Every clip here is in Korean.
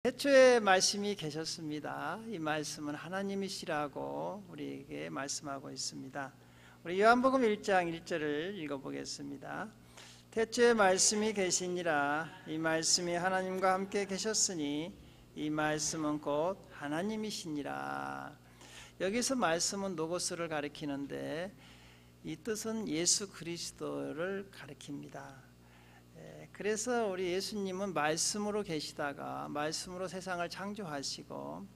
태초에 말씀이 계셨습니다. 이 말씀은 하나님이시라고 우리에게 말씀하고 있습니다. 우리 요한복음 1장 1절을 읽어보겠습니다. 태초에 말씀이 계시니라. 이 말씀이 하나님과 함께 계셨으니 이 말씀은 곧 하나님이시니라. 여기서 말씀은 노고스를 가리키는데 이 뜻은 예수 그리스도를 가리킵니다. 그래서 우리 예수님은 말씀으로 계시다가 말씀으로 세상을 창조하시고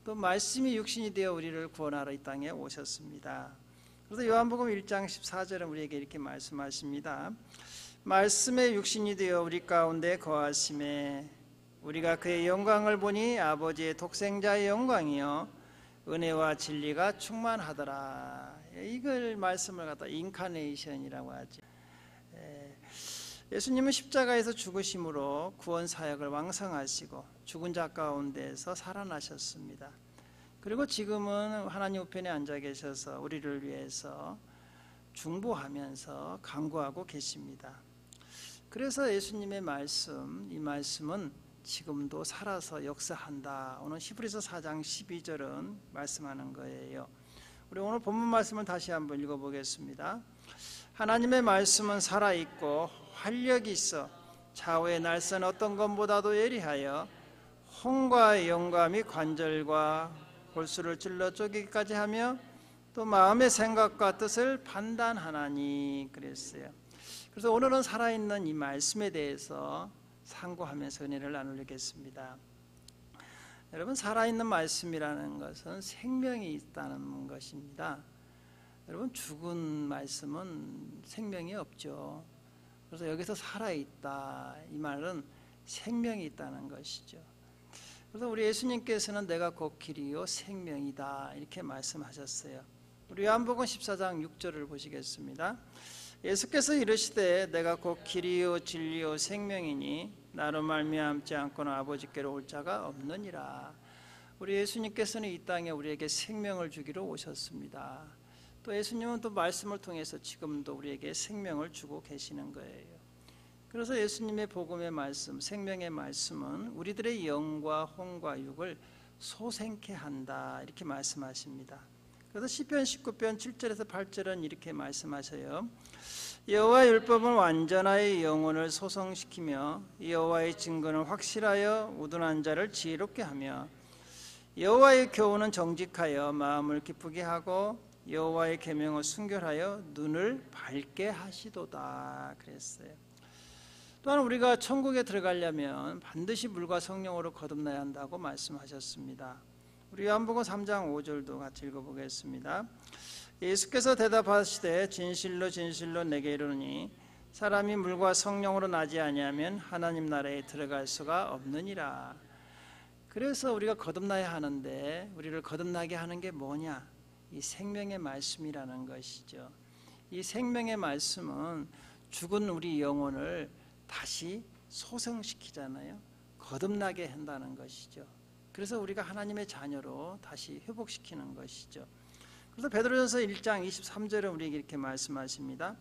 또 말씀이 육신이 되어 우리를 구원하러 이 땅에 오셨습니다. 그래서 요한복음 1장 14절은 우리에게 이렇게 말씀하십니다. 말씀의 육신이 되어 우리 가운데 거하심에 우리가 그의 영광을 보니 아버지의 독생자의 영광이요 은혜와 진리가 충만하더라. 이걸 말씀을 갖다 인카네이션이라고 하죠. 예수님은 십자가에서 죽으심으로 구원 사역을 왕성하시고 죽은 자 가운데서 살아나셨습니다. 그리고 지금은 하나님 우편에 앉아 계셔서 우리를 위해서 중보하면서 간구하고 계십니다. 그래서 예수님의 말씀, 이 말씀은 지금도 살아서 역사한다. 오늘 히브리서 4장 12절은 말씀하는 거예요. 우리 오늘 본문 말씀을 다시 한번 읽어보겠습니다. 하나님의 말씀은 살아있고 활력이 있어 좌우의 날선 어떤 것보다도 예리하여 혼과 영과 및 관절과 골수를 찔러 쪼개기까지 하며 또 마음의 생각과 뜻을 판단하나니 그랬어요. 그래서 오늘은 살아있는 이 말씀에 대해서 상고하면서 은혜를 나누겠습니다. 여러분, 살아있는 말씀이라는 것은 생명이 있다는 것입니다. 여러분, 죽은 말씀은 생명이 없죠. 그래서 여기서 살아있다, 이 말은 생명이 있다는 것이죠. 그래서 우리 예수님께서는 내가 곧 길이요 생명이다 이렇게 말씀하셨어요. 우리 요한복음 14장 6절을 보시겠습니다. 예수께서 이르시되 내가 곧 길이요 진리요 생명이니 나로 말미암지 않고는 아버지께로 올 자가 없느니라. 우리 예수님께서는 이 땅에 우리에게 생명을 주기로 오셨습니다. 또 예수님은 또 말씀을 통해서 지금도 우리에게 생명을 주고 계시는 거예요. 그래서 예수님의 복음의 말씀, 생명의 말씀은 우리들의 영과 혼과 육을 소생케 한다 이렇게 말씀하십니다. 그래서 시편 19편 7절에서 8절은 이렇게 말씀하셔요. 여호와의 율법은 완전하여 영혼을 소성시키며 여호와의 증거는 확실하여 우둔한 자를 지혜롭게 하며 여호와의 교훈은 정직하여 마음을 기쁘게 하고 여호와의 계명을 순결하여 눈을 밝게 하시도다 그랬어요. 또한 우리가 천국에 들어가려면 반드시 물과 성령으로 거듭나야 한다고 말씀하셨습니다. 우리 요한복음 3장 5절도 같이 읽어보겠습니다. 예수께서 대답하시되 진실로 진실로 내게 이르노니 사람이 물과 성령으로 나지 아니하면 하나님 나라에 들어갈 수가 없느니라. 그래서 우리가 거듭나야 하는데 우리를 거듭나게 하는 게 뭐냐? 이 생명의 말씀이라는 것이죠. 이 생명의 말씀은 죽은 우리 영혼을 다시 소생시키잖아요. 거듭나게 한다는 것이죠. 그래서 우리가 하나님의 자녀로 다시 회복시키는 것이죠. 그래서 베드로전서 1장 23절은 우리에게 이렇게 말씀하십니다.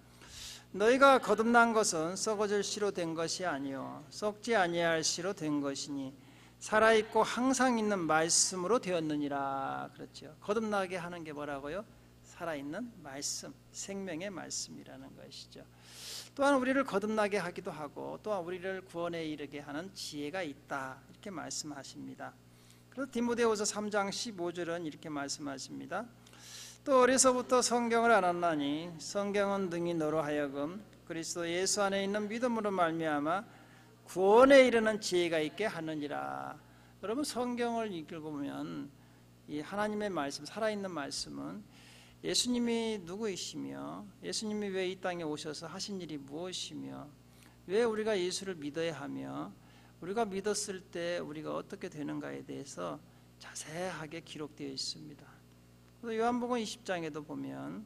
너희가 거듭난 것은 썩어질 씨로 된 것이 아니요 썩지 아니할 씨로 된 것이니 살아있고 항상 있는 말씀으로 되었느니라. 그렇죠. 거듭나게 하는 게 뭐라고요? 살아있는 말씀, 생명의 말씀이라는 것이죠. 또한 우리를 거듭나게 하기도 하고 또한 우리를 구원에 이르게 하는 지혜가 있다 이렇게 말씀하십니다. 그래서 디모데후서 3장 15절은 이렇게 말씀하십니다. 또 어려서부터 성경을 알았나니 성경은 능히 너로 하여금 그리스도 예수 안에 있는 믿음으로 말미암아 구원에 이르는 지혜가 있게 하느니라. 여러분, 성경을 읽어보면 이 하나님의 말씀, 살아있는 말씀은 예수님이 누구이시며 예수님이 왜 이 땅에 오셔서 하신 일이 무엇이며 왜 우리가 예수를 믿어야 하며 우리가 믿었을 때 우리가 어떻게 되는가에 대해서 자세하게 기록되어 있습니다. 요한복음 20장에도 보면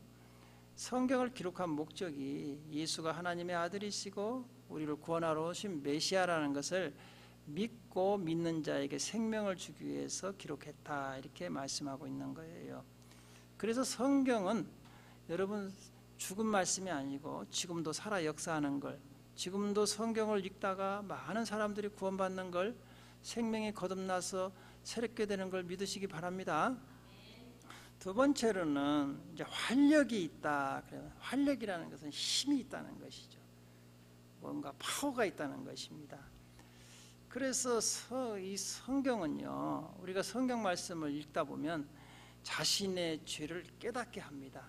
성경을 기록한 목적이 예수가 하나님의 아들이시고 우리를 구원하러 오신 메시아라는 것을 믿고 믿는 자에게 생명을 주기 위해서 기록했다 이렇게 말씀하고 있는 거예요. 그래서 성경은 여러분 죽은 말씀이 아니고 지금도 살아 역사하는 걸, 지금도 성경을 읽다가 많은 사람들이 구원받는 걸 생명이 거듭나서 새롭게 되는 걸 믿으시기 바랍니다. 두 번째로는 이제 활력이 있다. 활력이라는 것은 힘이 있다는 것이죠. 뭔가 파워가 있다는 것입니다. 그래서 이 성경은요, 우리가 성경 말씀을 읽다 보면 자신의 죄를 깨닫게 합니다.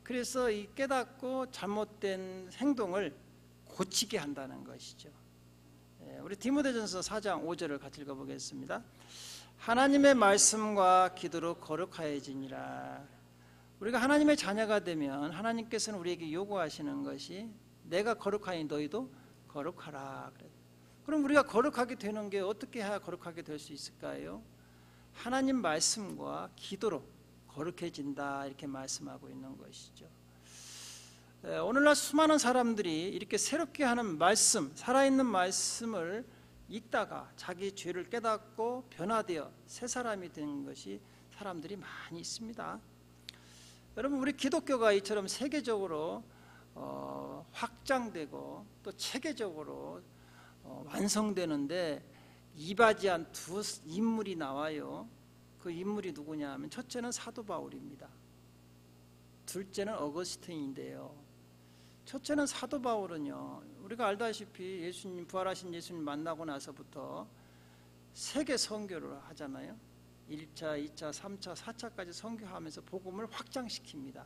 그래서 이 깨닫고 잘못된 행동을 고치게 한다는 것이죠. 우리 디모데전서 4장 5절을 같이 읽어보겠습니다. 하나님의 말씀과 기도로 거룩하여지니라. 우리가 하나님의 자녀가 되면 하나님께서는 우리에게 요구하시는 것이 내가 거룩하니 너희도 거룩하라. 그럼 우리가 거룩하게 되는 게 어떻게 해야 거룩하게 될 수 있을까요? 하나님 말씀과 기도로 거룩해진다, 이렇게 말씀하고 있는 것이죠. 오늘날 수많은 사람들이 이렇게 새롭게 하는 말씀, 살아있는 말씀을 읽다가 자기 죄를 깨닫고 변화되어 새 사람이 된 것이 사람들이 많이 있습니다. 여러분, 우리 기독교가 이처럼 세계적으로 확장되고 또 체계적으로 완성되는데 이바지한 두 인물이 나와요. 그 인물이 누구냐 하면 첫째는 사도 바울입니다. 둘째는 어거스틴인데요. 첫째는 사도 바울은요, 우리가 알다시피 예수님, 부활하신 예수님 만나고 나서부터 세계 선교를 하잖아요. 1차, 2차, 3차, 4차까지 선교하면서 복음을 확장시킵니다.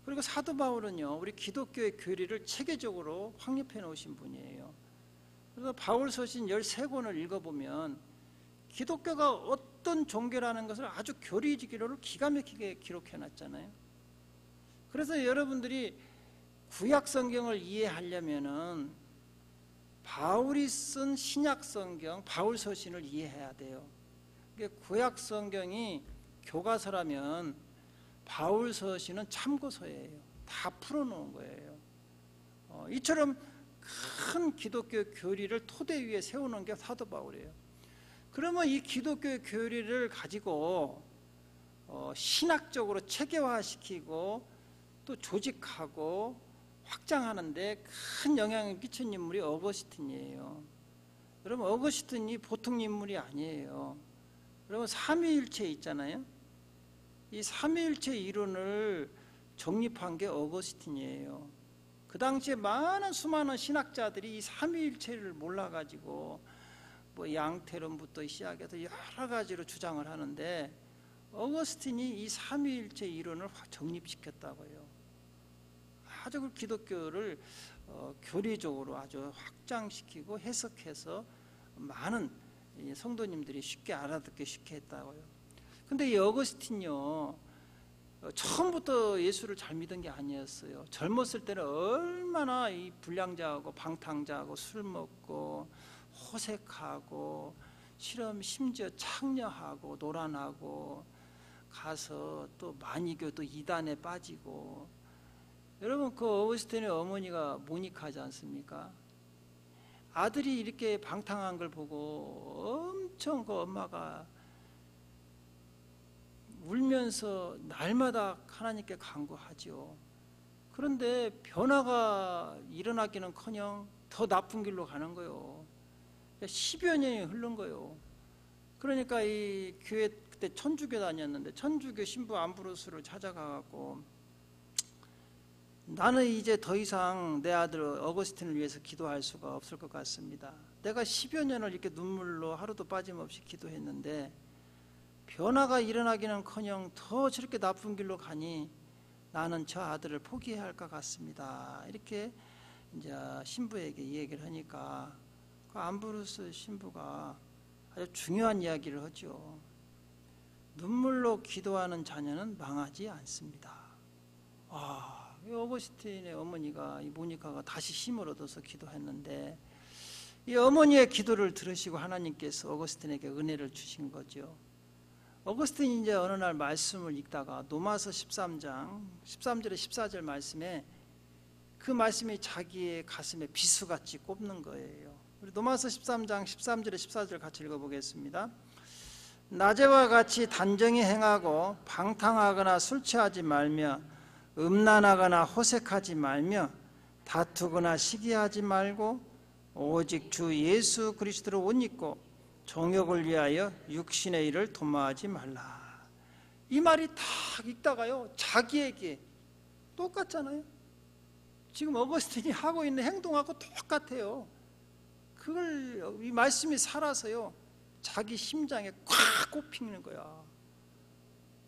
그리고 사도 바울은요, 우리 기독교의 교리를 체계적으로 확립해 놓으신 분이에요. 그래서 바울 서신 13권을 읽어보면 기독교가 어떤 종교라는 것을 아주 교리적으로 기가 막히게 기록해 놨잖아요. 그래서 여러분들이 구약 성경을 이해하려면은 바울이 쓴 신약 성경, 바울 서신을 이해해야 돼요. 구약 성경이 교과서라면 바울 서신은 참고서예요. 다 풀어놓은 거예요. 이처럼 큰 기독교 교리를 토대 위에 세우는 게 사도 바울이에요. 그러면 이 기독교의 교리를 가지고 신학적으로 체계화시키고 또 조직하고 확장하는데 큰 영향을 끼친 인물이 어거스틴이에요. 여러분, 어거스틴이 보통 인물이 아니에요. 여러분, 삼위일체 있잖아요. 이 삼위일체 이론을 정립한 게 어거스틴이에요. 그 당시에 수많은 신학자들이 이 삼위일체를 몰라가지고 뭐 양태론부터 시작해서 여러 가지로 주장을 하는데 어거스틴이 이 삼위일체 이론을 정립시켰다고요. 아주 그 기독교를 교리적으로 아주 확장시키고 해석해서 많은 성도님들이 쉽게 알아듣게 쉽게 했다고요. 근데 이 어거스틴요, 처음부터 예수를 잘 믿은 게 아니었어요. 젊었을 때는 얼마나 이 불량자하고 방탕자하고 술 먹고 호색하고 심지어 창녀하고 노란하고 가서 또 만이교 또 이단에 빠지고. 여러분, 그 어거스틴의 어머니가 모니카지 않습니까? 아들이 이렇게 방탕한 걸 보고 엄청 그 엄마가 울면서 날마다 하나님께 간구하지요. 그런데 변화가 일어나기는커녕 더 나쁜 길로 가는 거예요. 10여 년이 흐른 거예요. 그러니까 이 교회, 그때 천주교 다녔는데 천주교 신부 암브로스를 찾아가갖고 나는 이제 더 이상 내 아들 어거스틴을 위해서 기도할 수가 없을 것 같습니다. 내가 10여 년을 이렇게 눈물로 하루도 빠짐없이 기도했는데 변화가 일어나기는커녕 더 저렇게 나쁜 길로 가니 나는 저 아들을 포기해야 할 것 같습니다. 이렇게 이제 신부에게 이 얘기를 하니까 그 암브로스 신부가 아주 중요한 이야기를 하죠. 눈물로 기도하는 자녀는 망하지 않습니다. 이 어거스틴의 어머니가, 이 모니카가 다시 힘을 얻어서 기도했는데 이 어머니의 기도를 들으시고 하나님께서 어거스틴에게 은혜를 주신 거죠. 어거스틴이 이제 어느 날 말씀을 읽다가 노마서 13장 13절에 14절 말씀에 그 말씀이 자기의 가슴에 비수같이 꼽는 거예요. 우리 노마서 13장 13절에 14절 같이 읽어보겠습니다. 낮에와 같이 단정히 행하고 방탕하거나 술 취하지 말며 음란하거나 호색하지 말며 다투거나 시기하지 말고 오직 주 예수 그리스도를 옷 입고 정욕을 위하여 육신의 일을 도모하지 말라. 이 말이 딱 읽다가요, 자기에게 똑같잖아요. 지금 어거스틴이 하고 있는 행동하고 똑같아요. 그걸 이 말씀이 살아서요, 자기 심장에 꽉 꼽히는 거야.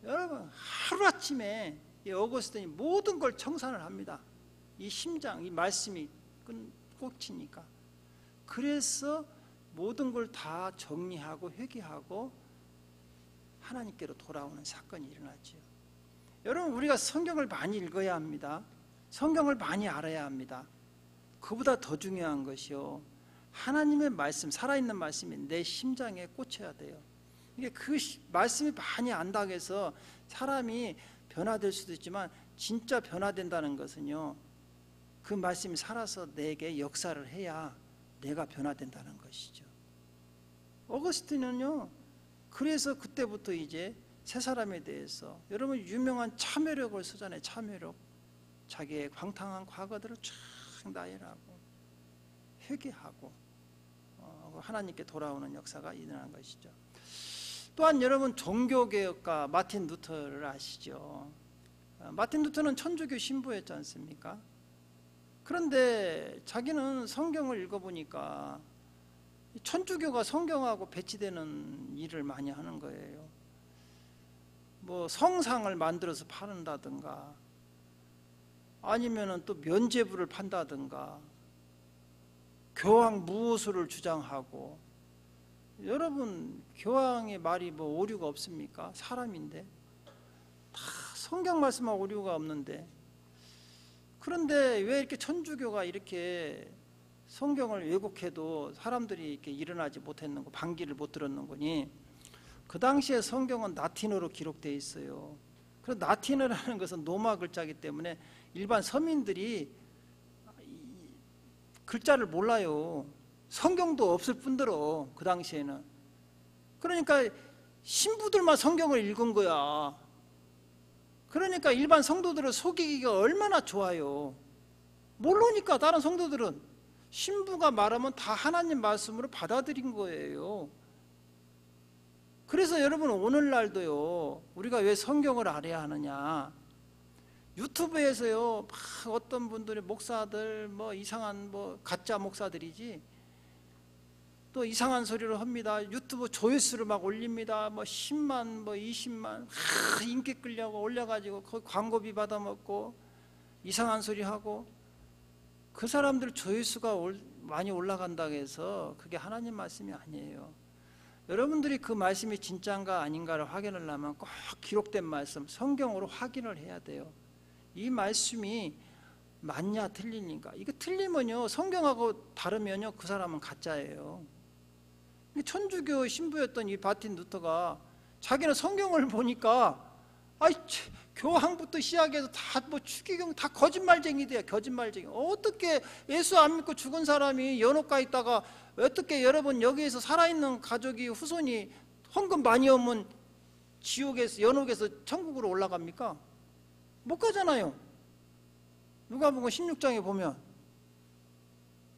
여러분, 하루아침에 이 어거스틴이 모든 걸 청산을 합니다. 이 심장, 이 말씀이 꽂히니까. 그래서 모든 걸 다 정리하고 회개하고 하나님께로 돌아오는 사건이 일어나죠. 여러분, 우리가 성경을 많이 읽어야 합니다. 성경을 많이 알아야 합니다. 그보다 더 중요한 것이요, 하나님의 말씀, 살아있는 말씀이 내 심장에 꽂혀야 돼요. 이게 그 말씀이 많이 안다고 해서 사람이 변화될 수도 있지만, 진짜 변화된다는 것은요, 그 말씀이 살아서 내게 역사를 해야 내가 변화된다는 것이죠. 어거스틴은요, 그래서 그때부터 이제 새 사람에 대해서, 여러분 유명한 참회록을 쓰잖아요. 참회록. 자기의 방탕한 과거들을 쫙 나열하고 회개하고 하나님께 돌아오는 역사가 일어난 것이죠. 또한 여러분, 종교개혁가 마틴 루터를 아시죠? 마틴 루터는 천주교 신부였지 않습니까? 그런데 자기는 성경을 읽어보니까 천주교가 성경하고 배치되는 일을 많이 하는 거예요. 뭐 성상을 만들어서 파는다든가, 아니면은 또 면죄부를 판다든가, 교황 무호수를 주장하고. 여러분, 교황의 말이 뭐 오류가 없습니까? 사람인데. 다 성경 말씀하고 오류가 없는데. 그런데 왜 이렇게 천주교가 이렇게 성경을 왜곡해도 사람들이 이렇게 일어나지 못했는 거, 반기를 못 들었는 거니? 그 당시에 성경은 라틴어로 기록되어 있어요. 그래서 라틴어라는 것은 로마 글자이기 때문에 일반 서민들이 글자를 몰라요. 성경도 없을 뿐더러 그 당시에는. 그러니까 신부들만 성경을 읽은 거야. 그러니까 일반 성도들을 속이기가 얼마나 좋아요. 모르니까 다른 성도들은 신부가 말하면 다 하나님 말씀으로 받아들인 거예요. 그래서 여러분, 오늘날도요, 우리가 왜 성경을 알아야 하느냐? 유튜브에서요, 막 어떤 분들이 목사들 뭐 이상한 뭐 가짜 목사들이지, 또 이상한 소리를 합니다. 유튜브 조회수를 막 올립니다. 뭐 10만 뭐 20만 인기 끌려고 올려가지고 거기 광고비 받아먹고 이상한 소리 하고. 그 사람들 조회수가 많이 올라간다고 해서 그게 하나님 말씀이 아니에요. 여러분들이 그 말씀이 진짜인가 아닌가를 확인하려면 꼭 기록된 말씀, 성경으로 확인을 해야 돼요. 이 말씀이 맞냐 틀리니까. 이거 틀리면요, 성경하고 다르면요, 그 사람은 가짜예요. 천주교 신부였던 이 마틴 루터가 자기는 성경을 보니까 교황부터 시작해서 다 뭐 추기경 다 거짓말쟁이돼요. 거짓말쟁이. 어떻게 예수 안 믿고 죽은 사람이 연옥가 있다가 어떻게 여러분 여기에서 살아있는 가족이 후손이 헌금 많이 오면 지옥에서 연옥에서 천국으로 올라갑니까? 못 가잖아요. 누가복음 16장에 보면.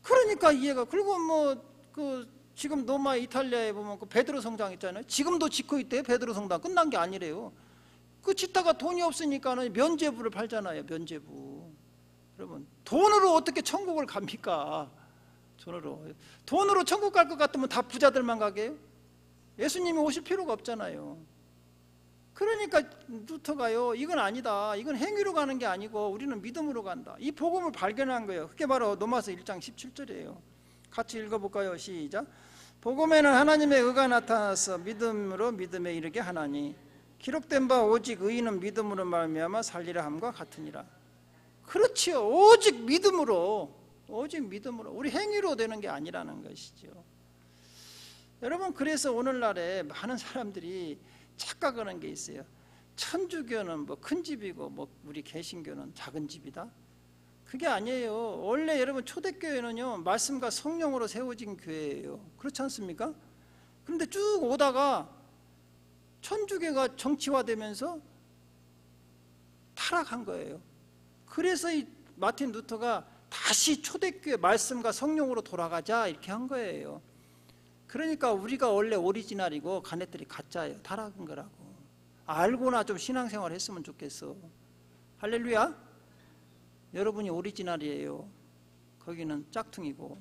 그러니까 이해가. 그리고 뭐 지금 로마 이탈리아에 보면 그 베드로 성당 있잖아요. 지금도 짓고 있대요. 베드로 성당 끝난 게 아니래요. 그 짓다가 돈이 없으니까는 면죄부를 팔잖아요. 면죄부. 여러분, 돈으로 어떻게 천국을 갑니까? 돈으로 천국 갈 것 같으면 다 부자들만 가게요? 예수님이 오실 필요가 없잖아요. 그러니까 루터가요, 이건 아니다. 이건 행위로 가는 게 아니고 우리는 믿음으로 간다. 이 복음을 발견한 거예요. 그게 바로 로마서 1장 17절이에요. 같이 읽어볼까요? 시작. 복음에는 하나님의 의가 나타나서 믿음으로 믿음에 이르게 하나니 기록된 바 오직 의인은 믿음으로 말미암아 살리라 함과 같으니라. 그렇지요. 오직 믿음으로. 오직 믿음으로. 우리 행위로 되는 게 아니라는 것이죠. 여러분, 그래서 오늘날에 많은 사람들이 착각하는 게 있어요. 천주교는 뭐 큰 집이고 뭐 우리 개신교는 작은 집이다. 그게 아니에요. 원래 여러분 초대교회는요, 말씀과 성령으로 세워진 교회예요. 그렇지 않습니까? 그런데 쭉 오다가 천주교가 정치화되면서 타락한 거예요. 그래서 이 마틴 루터가 다시 초대교회 말씀과 성령으로 돌아가자 이렇게 한 거예요. 그러니까 우리가 원래 오리지널이고 가네들이 가짜예요. 타락한 거라고. 알고나 좀 신앙생활 했으면 좋겠어. 할렐루야. 여러분이 오리지널이에요. 거기는 짝퉁이고.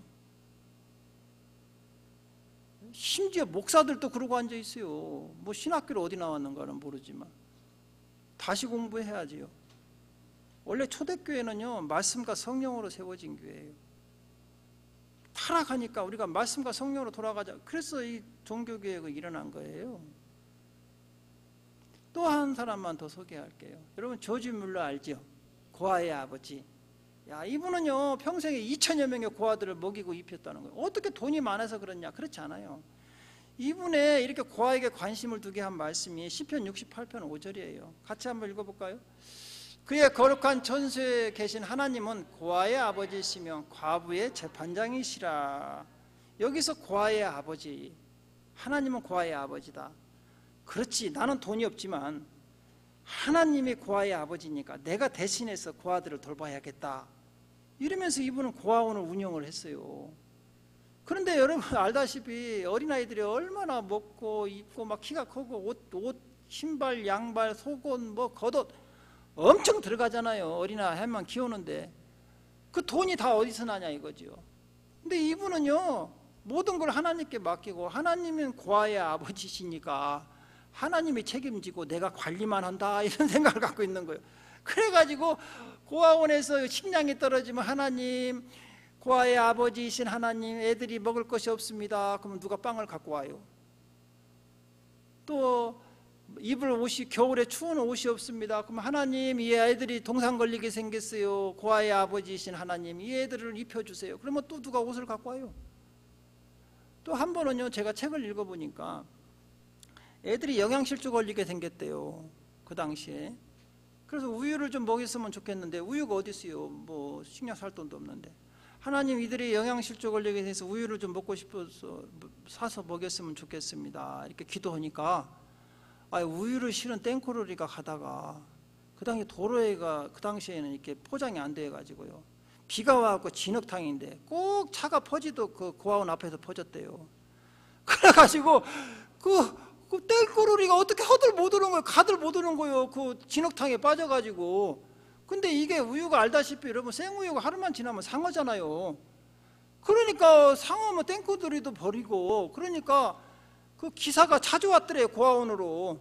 심지어 목사들도 그러고 앉아 있어요. 뭐 신학교를 어디 나왔는가는 모르지만 다시 공부해야지요. 원래 초대교회는요 말씀과 성령으로 세워진 교회예요. 타락하니까 우리가 말씀과 성령으로 돌아가자. 그래서 이 종교개혁이 일어난 거예요. 또 한 사람만 더 소개할게요. 여러분 조지 뮬러 알죠? 고아의 아버지. 야, 이분은요 평생에 2000여 명의 고아들을 먹이고 입혔다는 거예요. 어떻게 돈이 많아서 그렇냐? 그렇지 않아요. 이분의 이렇게 고아에게 관심을 두게 한 말씀이 시편 68편 5절이에요. 같이 한번 읽어볼까요? 그의 거룩한 천수에 계신 하나님은 고아의 아버지시며 과부의 재판장이시라. 여기서 고아의 아버지, 하나님은 고아의 아버지다. 그렇지, 나는 돈이 없지만 하나님이 고아의 아버지니까 내가 대신해서 고아들을 돌봐야겠다. 이러면서 이분은 고아원을 운영을 했어요. 그런데 여러분 알다시피 어린아이들이 얼마나 먹고 입고 막 키가 크고 옷 신발, 양발, 속옷, 뭐 겉옷 엄청 들어가잖아요. 어린아이만 키우는데 그 돈이 다 어디서 나냐 이거죠. 근데 이분은요 모든 걸 하나님께 맡기고 하나님은 고아의 아버지시니까 하나님이 책임지고 내가 관리만 한다 이런 생각을 갖고 있는 거예요. 그래가지고 고아원에서 식량이 떨어지면 하나님, 고아의 아버지이신 하나님, 애들이 먹을 것이 없습니다. 그러면 누가 빵을 갖고 와요? 또 입을 옷이 겨울에 추운 옷이 없습니다. 그럼 하나님, 이 아이들이 동상 걸리게 생겼어요. 고아의 아버지이신 하나님, 이 애들을 입혀주세요. 그러면 또 누가 옷을 갖고 와요? 또 한 번은요 제가 책을 읽어보니까 애들이 영양실조 걸리게 생겼대요. 그 당시에. 그래서 우유를 좀 먹였으면 좋겠는데 우유가 어디 있어요? 뭐 식량 살 돈도 없는데. 하나님, 이들이 영양실조 걸리게 돼서 우유를 좀 먹고 싶어서 사서 먹였으면 좋겠습니다. 이렇게 기도하니까 우유를 실은 땡코로리가 가다가 그 당시 도로에가 그 당시에는 이렇게 포장이 안 돼 가지고요. 비가 와갖고 진흙탕인데 꼭 차가 퍼지도 그 고아원 앞에서 퍼졌대요. 그래가지고 그 땡꼬르리가 어떻게 허들 못 오는 거예요. 가들 못 오는 거예요. 그 진흙탕에 빠져가지고. 근데 이게 우유가 알다시피 여러분 생우유가 하루만 지나면 상하잖아요. 그러니까 상하면 땡꼬르리도 버리고, 그러니까 그 기사가 찾아왔더래요. 고아원으로.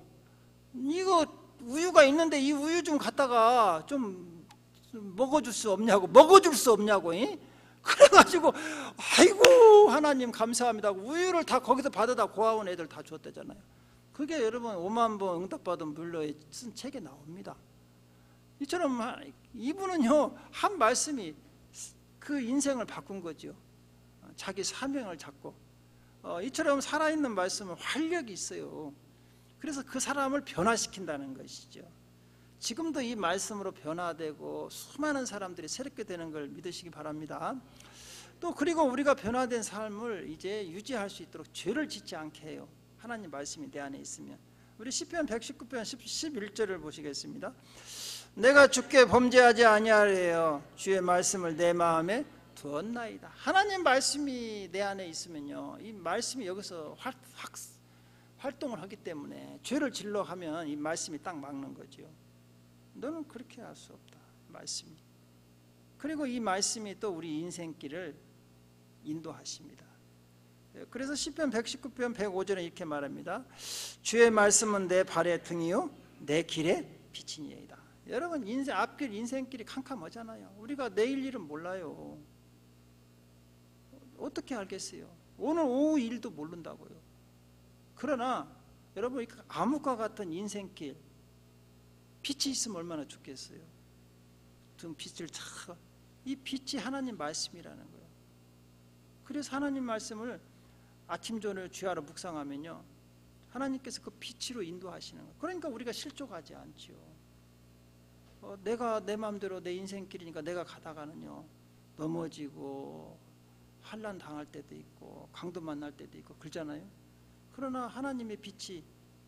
이거 우유가 있는데 이 우유 좀 갖다가 좀 먹어줄 수 없냐고. 그래가지고 아이고 하나님 감사합니다. 우유를 다 거기서 받아다 고아원 애들 다 줬대잖아요. 그게 여러분 5만 번 응답받은 뮬러의 쓴 책에 나옵니다. 이처럼 이분은요 한 말씀이 그 인생을 바꾼 거죠. 자기 사명을 잡고 이처럼 살아있는 말씀은 활력이 있어요. 그래서 그 사람을 변화시킨다는 것이죠. 지금도 이 말씀으로 변화되고 수많은 사람들이 새롭게 되는 걸 믿으시기 바랍니다. 또 그리고 우리가 변화된 삶을 이제 유지할 수 있도록 죄를 짓지 않게 해요. 하나님 말씀이 내 안에 있으면. 우리 시편 119편 11절을 보시겠습니다. 내가 주께 범죄하지 아니하리요 주의 말씀을 내 마음에 두었나이다. 하나님 말씀이 내 안에 있으면요 이 말씀이 여기서 활동을 하기 때문에 죄를 질러 하면 이 말씀이 딱 막는 거죠. 너는 그렇게 할 수 없다. 말씀이. 그리고 이 말씀이 또 우리 인생길을 인도하십니다. 그래서 시편 119편 105절에 이렇게 말합니다. 주의 말씀은 내 발의 등이요 내 길의 빛이니이다. 여러분 앞길 인생길이 캄캄하잖아요. 우리가 내일 일은 몰라요. 어떻게 알겠어요? 오늘 오후 일도 모른다고요. 그러나 여러분 암흑과 같은 인생길 빛이 있으면 얼마나 좋겠어요. 등 빛을 이 빛이 하나님 말씀이라는 거예요. 그래서 하나님 말씀을 아침 저녁 주야로 묵상하면요 하나님께서 그 빛으로 인도하시는 거예요. 그러니까 우리가 실족하지 않죠. 내가 내 마음대로 내 인생길이니까 내가 가다가는요 넘어지고 환난 당할 때도 있고 강도 만날 때도 있고 그러잖아요. 그러나 하나님의 빛이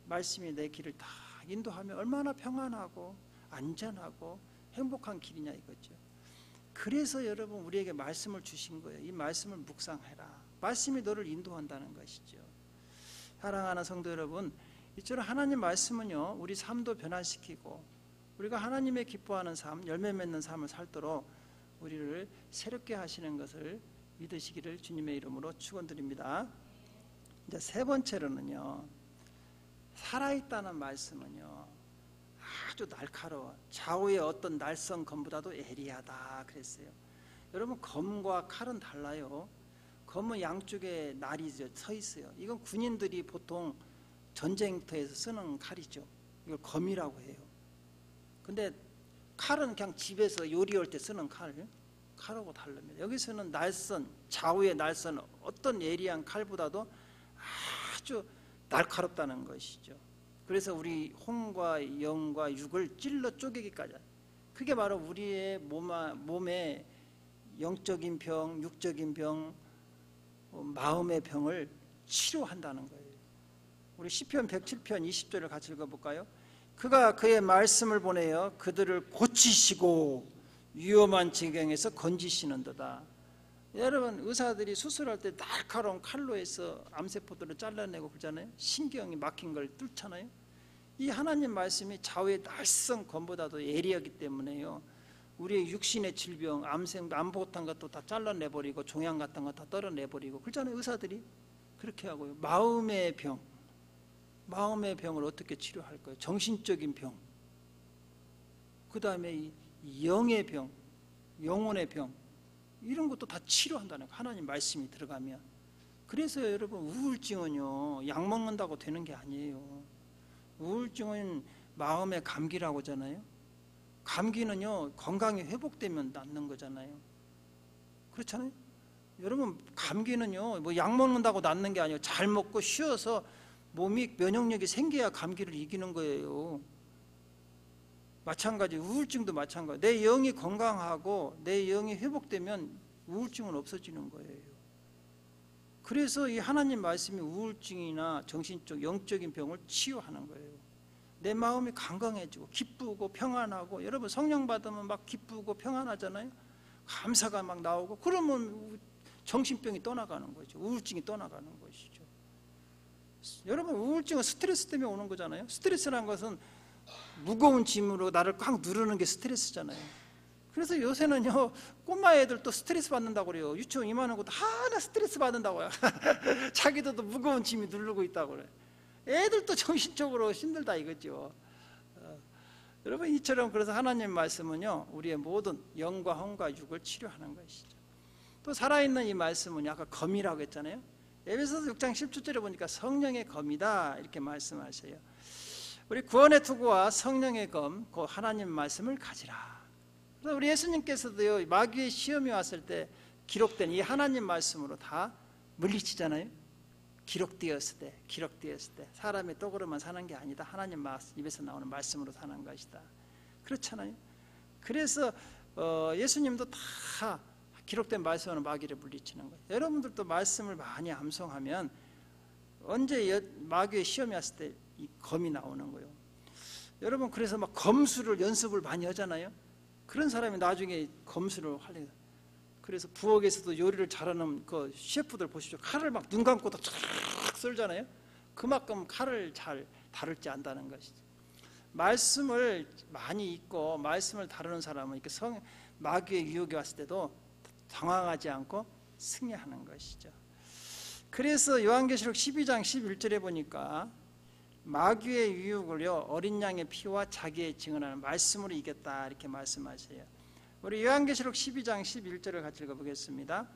말씀이 내 길을 다 인도하면 얼마나 평안하고 안전하고 행복한 길이냐 이거죠. 그래서 여러분 우리에게 말씀을 주신 거예요. 이 말씀을 묵상해라. 말씀이 너를 인도한다는 것이죠. 사랑하는 성도 여러분, 이처럼 하나님 말씀은요, 우리 삶도 변화시키고 우리가 하나님의 기뻐하는 삶, 열매 맺는 삶을 살도록 우리를 새롭게 하시는 것을 믿으시기를 주님의 이름으로 축원드립니다. 이제 세 번째로는요, 살아있다는 말씀은요, 아주 날카로워. 좌우의 어떤 날선 검보다도 예리하다 그랬어요. 여러분, 검과 칼은 달라요. 검은 양쪽에 날이 서 있어요. 이건 군인들이 보통 전쟁터에서 쓰는 칼이죠. 이걸 검이라고 해요. 근데 칼은 그냥 집에서 요리할 때 쓰는 칼하고 다릅니다. 여기서는 날선, 좌우의 날선, 어떤 예리한 칼보다도 아주 날카롭다는 것이죠. 그래서 우리 혼과 영과 육을 찔러 쪼개기까지. 그게 바로 우리의 몸의 영적인 병, 육적인 병, 마음의 병을 치료한다는 거예요. 우리 시편 107편 20절을 같이 읽어볼까요? 그가 그의 말씀을 보내어 그들을 고치시고 위험한 지경에서 건지시는도다. 여러분, 의사들이 수술할 때 날카로운 칼로 해서 암세포들을 잘라내고 그러잖아요. 신경이 막힌 걸 뚫잖아요. 이 하나님 말씀이 좌우의 날선 검보다도 예리하기 때문에요, 우리의 육신의 질병, 암보 같은 것도 다 잘라내버리고 종양 같은 거 다 떨어내버리고 그렇잖아요. 의사들이 그렇게 하고요. 마음의 병을 어떻게 치료할 거예요? 정신적인 병, 그 다음에 이 영의 병, 영혼의 병, 이런 것도 다 치료한다는 거예요. 하나님 말씀이 들어가면. 그래서 여러분, 우울증은요, 약 먹는다고 되는 게 아니에요. 우울증은 마음의 감기라고 하잖아요. 감기는요, 건강이 회복되면 낫는 거잖아요. 그렇잖아요. 여러분, 감기는요, 뭐 약 먹는다고 낫는 게 아니에요. 잘 먹고 쉬어서 몸이 면역력이 생겨야 감기를 이기는 거예요. 마찬가지, 우울증도 마찬가지. 내 영이 건강하고 내 영이 회복되면 우울증은 없어지는 거예요. 그래서 이 하나님 말씀이 우울증이나 정신적, 영적인 병을 치유하는 거예요. 내 마음이 건강해지고 기쁘고 평안하고, 여러분 성령 받으면 막 기쁘고 평안하잖아요. 감사가 막 나오고, 그러면 정신병이 떠나가는 거죠. 우울증이 떠나가는 것이죠. 여러분, 우울증은 스트레스 때문에 오는 거잖아요. 스트레스라는 것은 무거운 짐으로 나를 꽉 누르는 게 스트레스잖아요. 그래서 요새는요, 꼬마 애들도 스트레스 받는다고 그래요. 유치원 이만한 것도 하나 스트레스 받는다고요. 자기들도 무거운 짐이 누르고 있다고 그래요. 애들도 정신적으로 힘들다 이거죠. 여러분, 이처럼 그래서 하나님 말씀은요, 우리의 모든 영과 혼과 육을 치료하는 것이죠. 또 살아있는 이 말씀은 아까 검이라고 했잖아요. 에베소서 6장 17절에 보니까 성령의 검이다 이렇게 말씀하셔요. 우리 구원의 투구와 성령의 검, 그 하나님 말씀을 가지라. 그래서 우리 예수님께서도요, 마귀의 시험이 왔을 때 기록된 이 하나님 말씀으로 다 물리치잖아요. 기록되었을 때 사람이 떡으로만 사는 게 아니다. 하나님 입에서 나오는 말씀으로 사는 것이다. 그렇잖아요. 그래서 예수님도 다 기록된 말씀으로 마귀를 물리치는 거예요. 여러분들도 말씀을 많이 암송하면 언제 마귀의 시험이 왔을 때 이 검이 나오는 거예요. 여러분, 그래서 막 검수를 연습을 많이 하잖아요. 그런 사람이 나중에 검수를 하려고. 그래서 부엌에서도 요리를 잘하는 그 셰프들 보십시오. 칼을 막 눈 감고도 쫙 썰잖아요. 그만큼 칼을 잘 다룰지 안다는 것이죠. 말씀을 많이 읽고 말씀을 다루는 사람은 이렇게 마귀의 유혹이 왔을 때도 당황하지 않고 승리하는 것이죠. 그래서 요한계시록 12장 11절에 보니까 마귀의 유혹을요, 어린 양의 피와 자기의 증언하는 말씀으로 이겼다 이렇게 말씀하세요. 우리 요한계시록 12장 11절을 같이 읽어보겠습니다.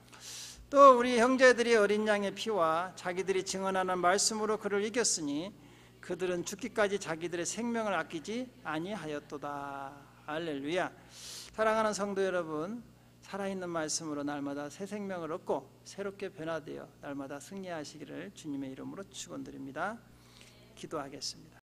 또 우리 형제들이 어린 양의 피와 자기들이 증언하는 말씀으로 그를 이겼으니 그들은 죽기까지 자기들의 생명을 아끼지 아니하였도다. 할렐루야. 사랑하는 성도 여러분, 살아있는 말씀으로 날마다 새 생명을 얻고 새롭게 변화되어 날마다 승리하시기를 주님의 이름으로 축원드립니다. 기도하겠습니다.